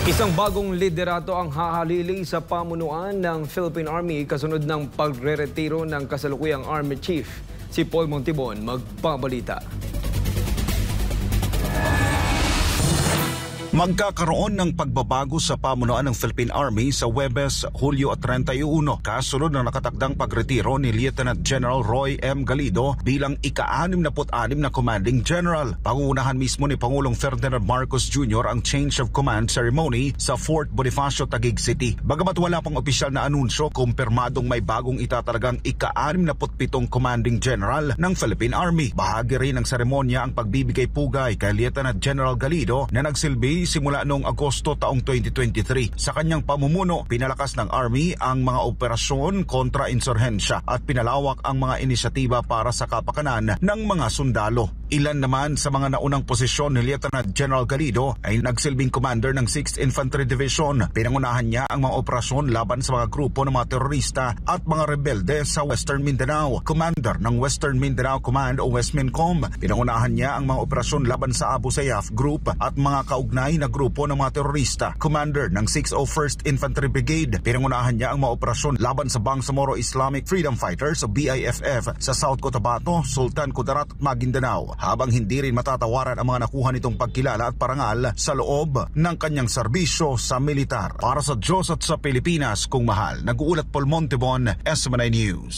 Isang bagong liderato ang hahalili sa pamunuan ng Philippine Army kasunod ng pagre-retiro ng kasalukuyang Army Chief. Si Paul Montibon magbabalita. Magkakaroon ng pagbabago sa pamunuan ng Philippine Army sa Huwebes, Hulyo 31 kasunod ng nakatakdang pagretiro ni Lieutenant General Roy M. Galido bilang ika-66 na Commanding General. Pangunahan mismo ni Pangulong Ferdinand Marcos Jr. ang Change of Command ceremony sa Fort Bonifacio, Taguig City. Bagamat wala pang opisyal na anunsyo, kumpirmadong may bagong itatalagang ika-67 Commanding General ng Philippine Army. Bahagi rin ng seremonya ang pagbibigay pugay kay Lieutenant General Galido na nagsilbi simula noong Agosto taong 2023. Sa kanyang pamumuno, pinalakas ng Army ang mga operasyon kontra insurhensya at pinalawak ang mga inisyatiba para sa kapakanan ng mga sundalo. Ilan naman sa mga naunang posisyon ni Lieutenant General Galido ay nagsilbing commander ng 6th Infantry Division. Pinangunahan niya ang mga operasyon laban sa mga grupo ng mga terorista at mga rebelde sa Western Mindanao. Commander ng Western Mindanao Command o Westmincom. Pinangunahan niya ang mga operasyon laban sa Abu Sayyaf Group at mga kaugnay na grupo ng mga terorista. Commander ng 601st Infantry Brigade. Pinangunahan niya ang mga operasyon laban sa Bangsamoro Islamic Freedom Fighters o BIFF sa South Cotabato, Sultan Kudarat, Maguindanao. Habang hindi rin matatawaran ang mga nakuha nitong pagkilala at parangal sa loob ng kanyang serbisyo sa militar. Para sa Diyos at sa Pilipinas kung mahal, nag-uulat Paul Montibon, SMNI News.